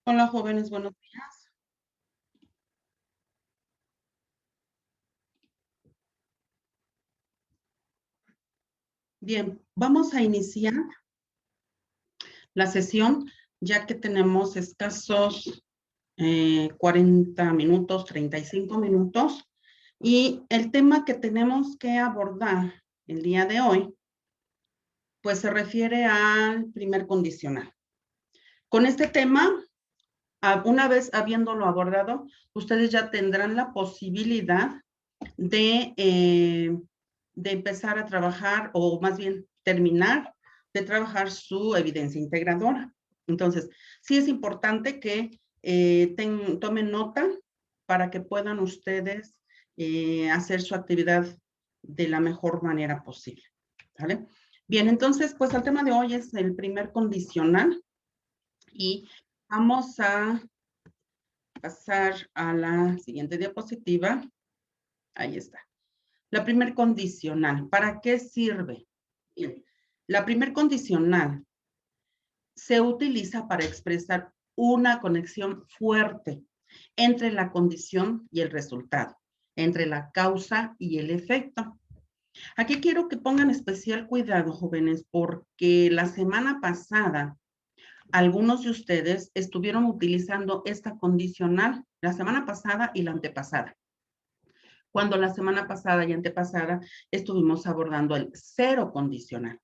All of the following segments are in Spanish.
Hola, jóvenes, buenos días. Bien, vamos a iniciar la sesión ya que tenemos escasos 40 minutos, 35 minutos. Y el tema que tenemos que abordar el día de hoy, pues se refiere al primer condicional. Con este tema, una vez habiéndolo abordado, ustedes ya tendrán la posibilidad de empezar a trabajar, o más bien terminar de trabajar su evidencia integradora. Entonces, sí es importante que tomen nota para que puedan ustedes hacer su actividad de la mejor manera posible. ¿Vale? Bien, entonces, pues el tema de hoy es el primer condicional y vamos a pasar a la siguiente diapositiva. Ahí está. La primer condicional, ¿para qué sirve? Bien, la primer condicional se utiliza para expresar una conexión fuerte entre la condición y el resultado, entre la causa y el efecto. Aquí quiero que pongan especial cuidado, jóvenes, porque la semana pasada algunos de ustedes estuvieron utilizando esta condicional, la semana pasada y la antepasada. Cuando la semana pasada y antepasada estuvimos abordando el cero condicional.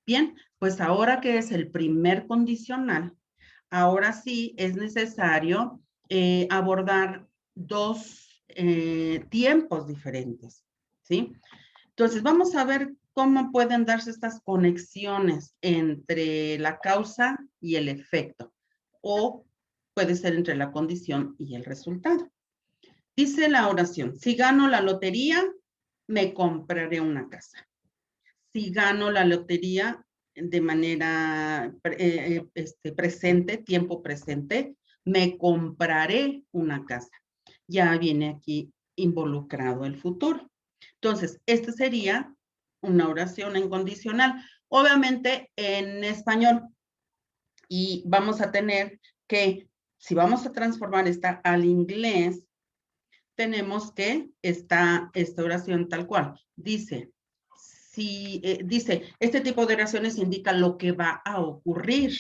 Bien, pues ahora que es el primer condicional, ahora sí es necesario abordar dos tiempos diferentes, ¿sí? Entonces, vamos a ver cómo pueden darse estas conexiones entre la causa y el efecto, o puede ser entre la condición y el resultado. Dice la oración, si gano la lotería, me compraré una casa. Si gano la lotería de manera presente, tiempo presente, me compraré una casa. Ya viene aquí involucrado el futuro. Entonces, esta sería una oración en condicional, obviamente en español. Y vamos a tener que, si vamos a transformar esta al inglés, tenemos que esta oración tal cual. Dice, este tipo de oraciones indica lo que va a ocurrir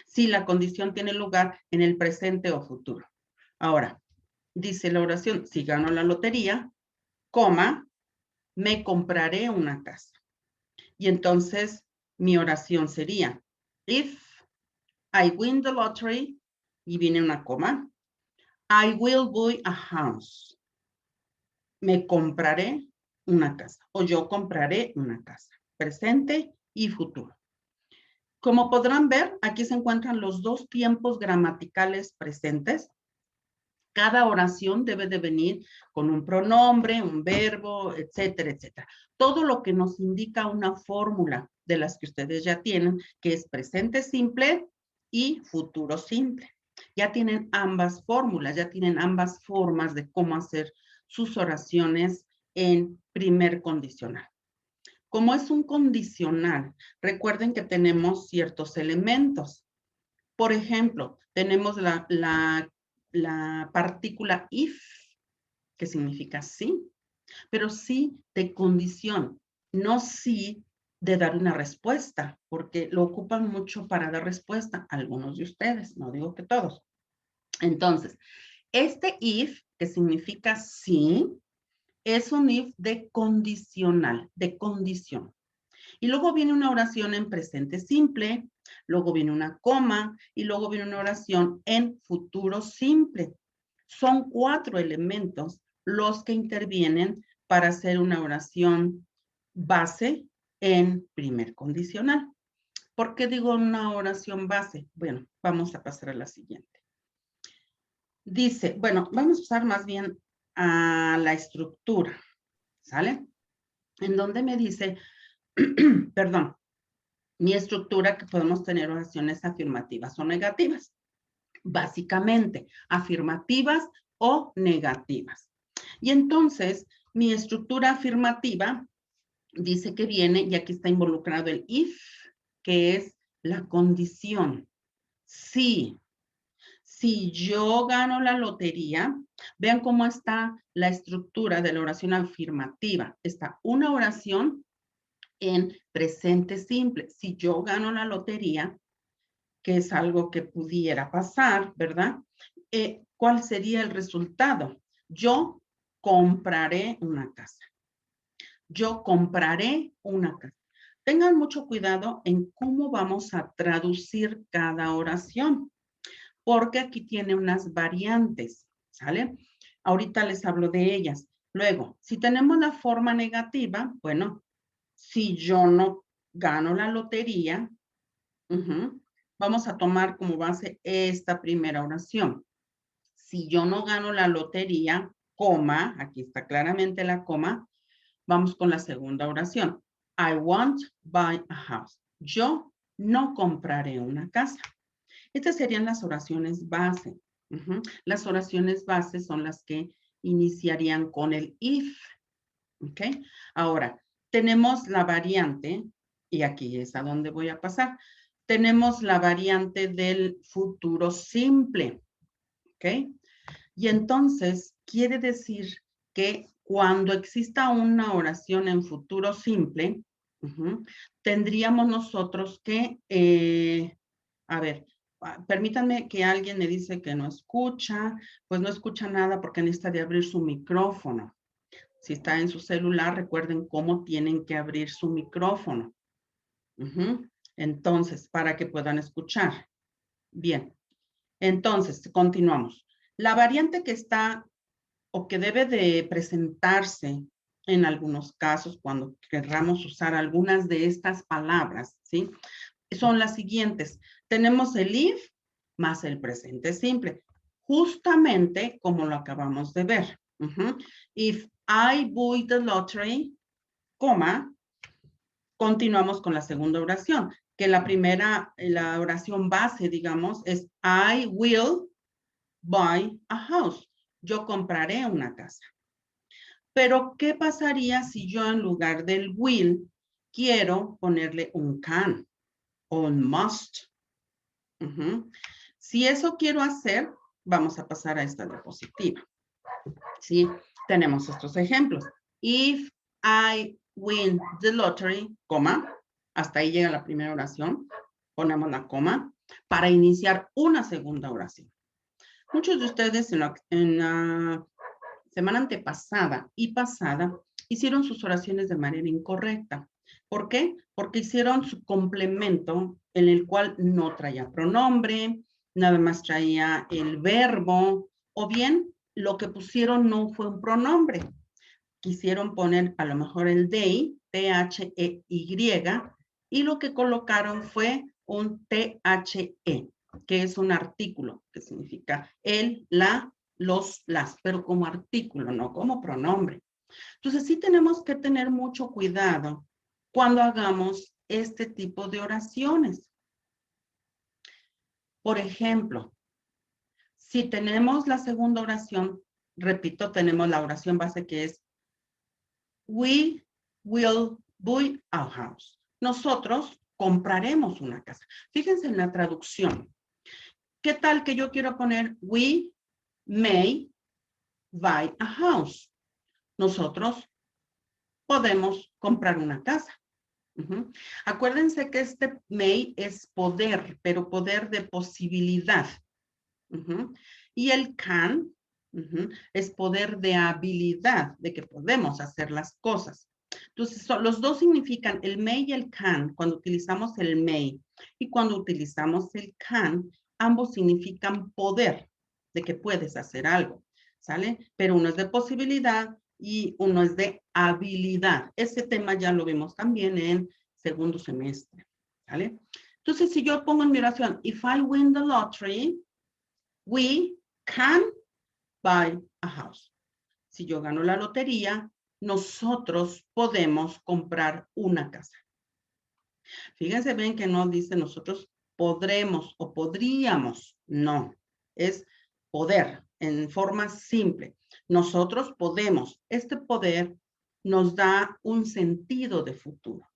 si la condición tiene lugar en el presente o futuro. Ahora, dice la oración, si gano la lotería, coma, me compraré una casa. Y entonces mi oración sería, if I win the lottery, y viene una coma, I will buy a house. Me compraré una casa o yo compraré una casa, presente y futuro. Como podrán ver, aquí se encuentran los dos tiempos gramaticales presentes. Cada oración debe de venir con un pronombre, un verbo, etcétera, etcétera. Todo lo que nos indica una fórmula de las que ustedes ya tienen, que es presente simple y futuro simple. Ya tienen ambas fórmulas, ya tienen ambas formas de cómo hacer sus oraciones en primer condicional. Como es un condicional, recuerden que tenemos ciertos elementos. Por ejemplo, tenemos la partícula if, que significa sí, pero sí de condición, no sí de dar una respuesta, porque lo ocupan mucho para dar respuesta algunos de ustedes, no digo que todos. Entonces, este if, que significa sí, es un if de condicional, de condición. Y luego viene una oración en presente simple, luego viene una coma y luego viene una oración en futuro simple. Son 4 elementos los que intervienen para hacer una oración base en primer condicional. ¿Por qué digo una oración base? Bueno, vamos a pasar a la siguiente. Dice, bueno, vamos a pasar más bien a la estructura, ¿sale? En donde me dice, perdón, mi estructura, que podemos tener oraciones afirmativas o negativas. Básicamente, afirmativas o negativas. Y entonces, mi estructura afirmativa dice que viene, y aquí está involucrado el if, que es la condición. Sí. Si yo gano la lotería, vean cómo está la estructura de la oración afirmativa. Está una oración en presente simple. Si yo gano la lotería, que es algo que pudiera pasar, ¿verdad? ¿Cuál sería el resultado? Yo compraré una casa. Yo compraré una casa. Tengan mucho cuidado en cómo vamos a traducir cada oración, porque aquí tiene unas variantes, ¿sale? Ahorita les hablo de ellas. Luego, si tenemos la forma negativa, bueno, si yo no gano la lotería, vamos a tomar como base esta primera oración. Si yo no gano la lotería, coma, aquí está claramente la coma, vamos con la segunda oración. I won't buy a house. Yo no compraré una casa. Estas serían las oraciones base. Las oraciones base son las que iniciarían con el if. ¿Ok? Ahora, tenemos la variante, y aquí es a donde voy a pasar. Tenemos la variante del futuro simple. ¿Ok? Y entonces quiere decir que cuando exista una oración en futuro simple, tendríamos nosotros que, a ver, permítanme que alguien me dice que no escucha, pues no escucha nada porque necesita de abrir su micrófono. Si está en su celular, recuerden cómo tienen que abrir su micrófono. Entonces, para que puedan escuchar. Bien, entonces, continuamos. La variante que está o que debe de presentarse en algunos casos cuando querramos usar algunas de estas palabras, ¿sí? Son las siguientes. Tenemos el if más el presente simple, justamente como lo acabamos de ver. If I buy the lottery, coma, continuamos con la segunda oración, que la primera, la oración base, digamos, es I will buy a house. Yo compraré una casa. Pero, ¿qué pasaría si yo en lugar del will quiero ponerle un can o un must? Si eso quiero hacer, vamos a pasar a esta diapositiva. ¿Sí? Tenemos estos ejemplos. If I win the lottery, coma, hasta ahí llega la primera oración, ponemos la coma, para iniciar una segunda oración. Muchos de ustedes en la semana antepasada y pasada hicieron sus oraciones de manera incorrecta. ¿Por qué? Porque hicieron su complemento en el cual no traía pronombre, nada más traía el verbo, o bien lo que pusieron no fue un pronombre. Quisieron poner a lo mejor el they, T-H-E-Y, y lo que colocaron fue un T-H-E, que es un artículo, que significa el, la, los, las, pero como artículo, no como pronombre. Entonces sí tenemos que tener mucho cuidado cuando hagamos este tipo de oraciones. Por ejemplo, si tenemos la segunda oración, repito, tenemos la oración base que es we will buy a house. Nosotros compraremos una casa. Fíjense en la traducción. ¿Qué tal que yo quiero poner we may buy a house? Nosotros podemos comprar una casa. Acuérdense que este may es poder, pero poder de posibilidad. Y el can es poder de habilidad, de que podemos hacer las cosas. Entonces, los dos significan el may y el can. Cuando utilizamos el may y cuando utilizamos el can, ambos significan poder, de que puedes hacer algo, ¿sale? Pero uno es de posibilidad y uno es de habilidad. Ese tema ya lo vimos también en segundo semestre, ¿sale? Entonces, si yo pongo en mi oración, if I win the lottery, we can buy a house. Si yo gano la lotería, nosotros podemos comprar una casa. Fíjense bien que no dice nosotros podremos o podríamos. No, es poder en forma simple. Nosotros podemos. Este poder nos da un sentido de futuro.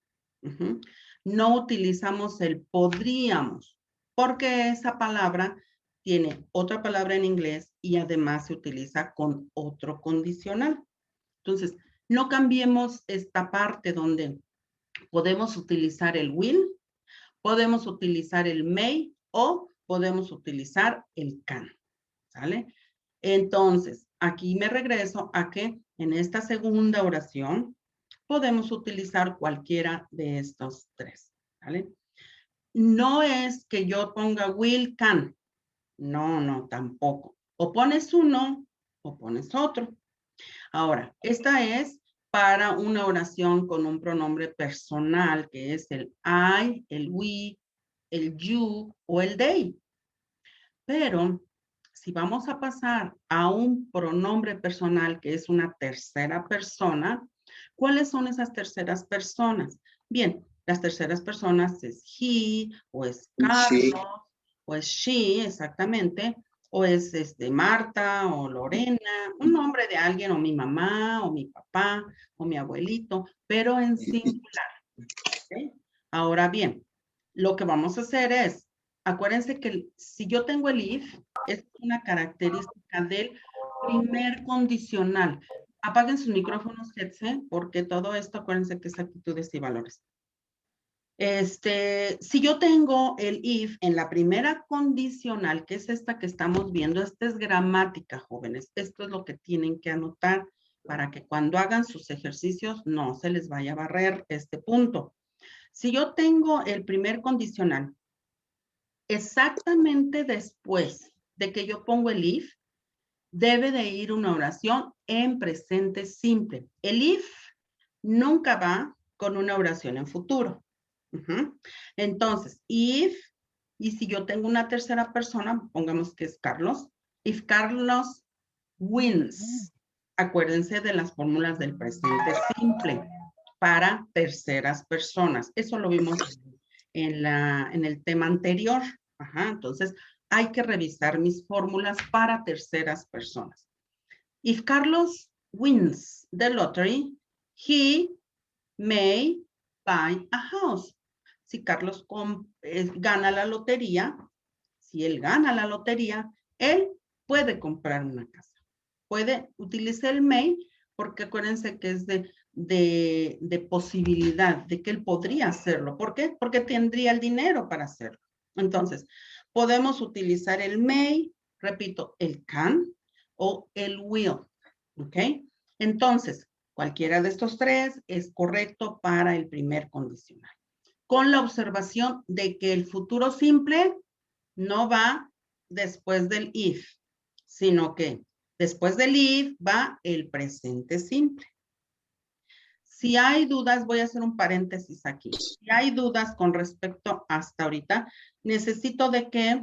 No utilizamos el podríamos, porque esa palabra tiene otra palabra en inglés y además se utiliza con otro condicional. Entonces, no cambiemos esta parte donde podemos utilizar el will, podemos utilizar el may o podemos utilizar el can, ¿sale? Entonces, aquí me regreso a que en esta segunda oración podemos utilizar cualquiera de estos tres, ¿vale? No es que yo ponga will, can. No, tampoco. O pones uno o pones otro. Ahora, esta es para una oración con un pronombre personal, que es el I, el we, el you o el they. Pero si vamos a pasar a un pronombre personal que es una tercera persona, ¿cuáles son esas terceras personas? Bien, las terceras personas es he, o es Sí. Carlos, o es she, exactamente, o es Marta, o Lorena, un nombre de alguien, o mi mamá, o mi papá, o mi abuelito, pero en singular. ¿Okay? Ahora bien, lo que vamos a hacer es, acuérdense que si yo tengo el if, es una característica del primer condicional. Apaguen sus micrófonos, Hetze, porque todo esto, acuérdense que es actitudes y valores. Si yo tengo el if en la primera condicional, que es esta que estamos viendo, esta es gramática, jóvenes. Esto es lo que tienen que anotar para que cuando hagan sus ejercicios no se les vaya a barrer este punto. Si yo tengo el primer condicional, exactamente después de que yo pongo el if, debe de ir una oración en presente simple. El if nunca va con una oración en futuro. Entonces, if, y si yo tengo una tercera persona, pongamos que es Carlos, if Carlos wins. Acuérdense de las fórmulas del presente simple para terceras personas. Eso lo vimos en el tema anterior. Entonces, hay que revisar mis fórmulas para terceras personas. If Carlos wins the lottery, he may buy a house. Si Carlos gana la lotería, si él gana la lotería, él puede comprar una casa. Puede utilizar el may porque acuérdense que es de posibilidad, de que él podría hacerlo. ¿Por qué? Porque tendría el dinero para hacerlo. Entonces, podemos utilizar el may, repito, el can o el will. ¿Ok? Entonces, cualquiera de estos tres es correcto para el primer condicional. Con la observación de que el futuro simple no va después del if, sino que después del if va el presente simple. Si hay dudas, voy a hacer un paréntesis aquí. Si hay dudas con respecto hasta ahorita, necesito de que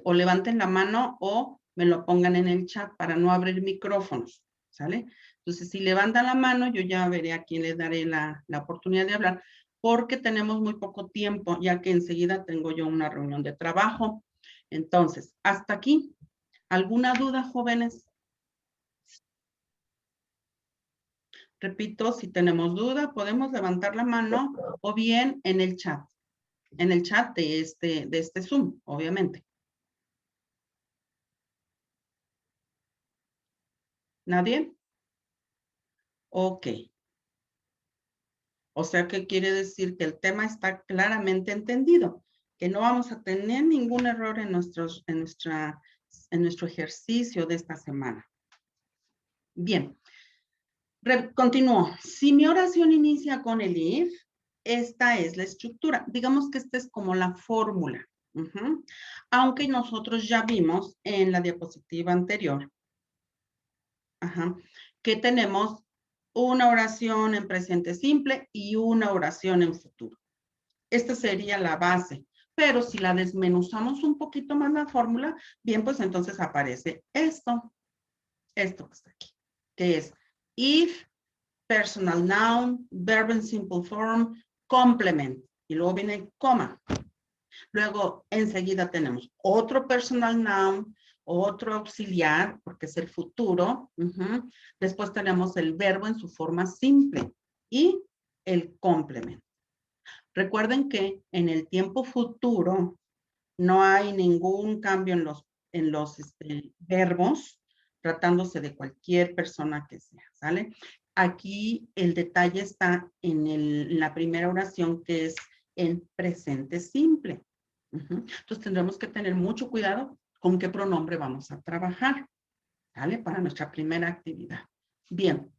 o levanten la mano o me lo pongan en el chat para no abrir micrófonos, ¿sale? Entonces, si levantan la mano, yo ya veré a quién le daré la oportunidad de hablar, porque tenemos muy poco tiempo, ya que enseguida tengo yo una reunión de trabajo. Entonces, hasta aquí. ¿Alguna duda, jóvenes? Repito, si tenemos duda, podemos levantar la mano o bien en el chat de este Zoom, obviamente. ¿Nadie? Ok. O sea, ¿qué quiere decir? Que el tema está claramente entendido, que no vamos a tener ningún error en nuestro ejercicio de esta semana. Bien. Continúo. Si mi oración inicia con el if, esta es la estructura. Digamos que esta es como la fórmula. Aunque nosotros ya vimos en la diapositiva anterior que tenemos una oración en presente simple y una oración en futuro. Esta sería la base. Pero si la desmenuzamos un poquito más la fórmula, bien, pues entonces aparece esto que está aquí, que es if, personal noun, verb in simple form, complement. Y luego viene coma. Luego, enseguida tenemos otro personal noun, otro auxiliar, porque es el futuro. Después tenemos el verbo en su forma simple y el complemento. Recuerden que en el tiempo futuro No hay ningún cambio en los verbos, tratándose de cualquier persona que sea, ¿sale? Aquí el detalle está en la primera oración, que es en presente simple. Entonces tendremos que tener mucho cuidado con qué pronombre vamos a trabajar, ¿vale? Para nuestra primera actividad. Bien,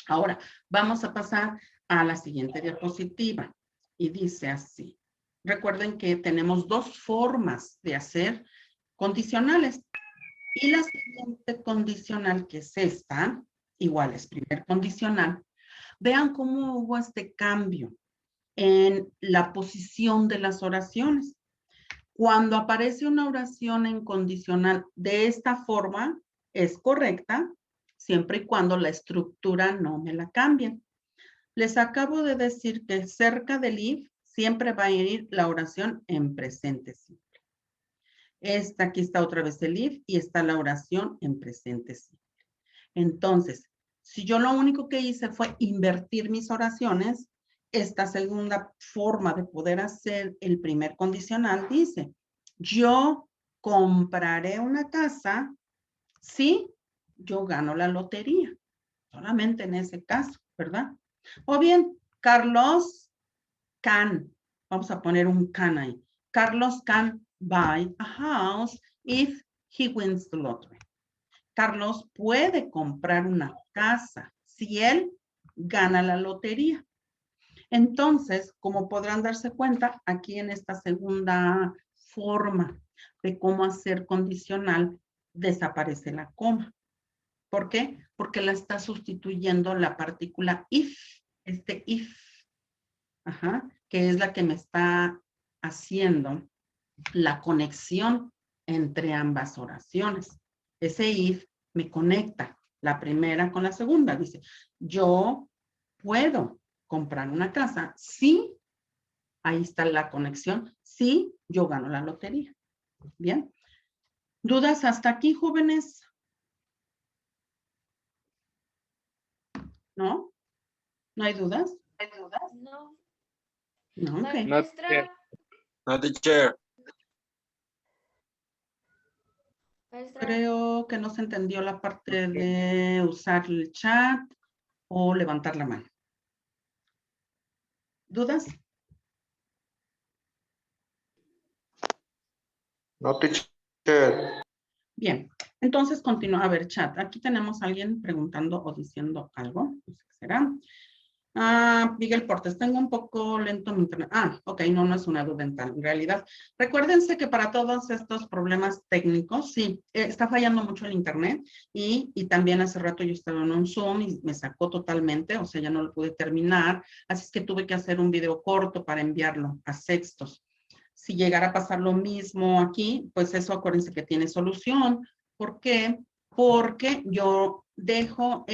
ahora vamos a pasar a la siguiente diapositiva y dice así. Recuerden que tenemos dos formas de hacer condicionales. Y la siguiente condicional, que es esta, igual es primer condicional. Vean cómo hubo este cambio en la posición de las oraciones. Cuando aparece una oración en condicional de esta forma, es correcta, siempre y cuando la estructura no me la cambien. Les acabo de decir que cerca del if siempre va a ir la oración en presente simple. Aquí está otra vez el if y está la oración en presente simple. Entonces, si yo lo único que hice fue invertir mis oraciones, esta segunda forma de poder hacer el primer condicional dice, yo compraré una casa si yo gano la lotería. Solamente en ese caso, ¿verdad? O bien, Carlos can, vamos a poner un can ahí. Carlos can buy a house if he wins the lottery. Carlos puede comprar una casa si él gana la lotería. Entonces, como podrán darse cuenta, aquí en esta segunda forma de cómo hacer condicional, desaparece la coma. ¿Por qué? Porque la está sustituyendo la partícula if, if, que es la que me está haciendo la conexión entre ambas oraciones. Ese if me conecta la primera con la segunda. Dice, yo puedo comprar una casa si, ahí está la conexión, si yo gano la lotería. Bien. ¿Dudas hasta aquí, jóvenes? ¿No? ¿No hay dudas? ¿Hay dudas? No. No, ok. No, teacher. Creo que no se entendió la parte de usar el chat o levantar la mano. ¿Dudas? No, teacher. Bien, entonces continúa. A ver, chat. Aquí tenemos a alguien preguntando o diciendo algo. No sé qué será. Miguel Portes, tengo un poco lento mi internet. Ok, no es una duda en realidad. Recuérdense que para todos estos problemas técnicos, sí, está fallando mucho el internet y también hace rato yo estaba en un Zoom y me sacó totalmente, o sea, ya no lo pude terminar, así es que tuve que hacer un video corto para enviarlo a Sextos. Si llegara a pasar lo mismo aquí, pues eso acuérdense que tiene solución. ¿Por qué? Porque yo dejo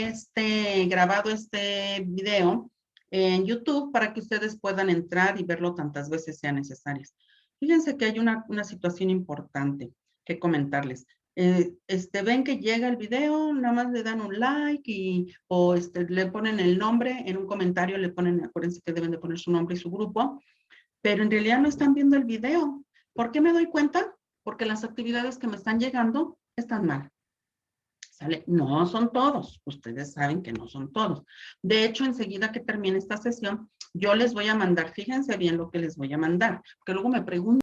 grabado este video en YouTube para que ustedes puedan entrar y verlo tantas veces sean necesarias. Fíjense que hay una situación importante que comentarles. Ven que llega el video, nada más le dan un like o le ponen el nombre, en un comentario le ponen, acuérdense que deben de poner su nombre y su grupo, pero en realidad no están viendo el video. ¿Por qué me doy cuenta? Porque las actividades que me están llegando están mal. ¿Sale? No son todos, ustedes saben que no son todos. De hecho, enseguida que termine esta sesión, yo les voy a mandar, fíjense bien lo que les voy a mandar, porque luego me preguntan,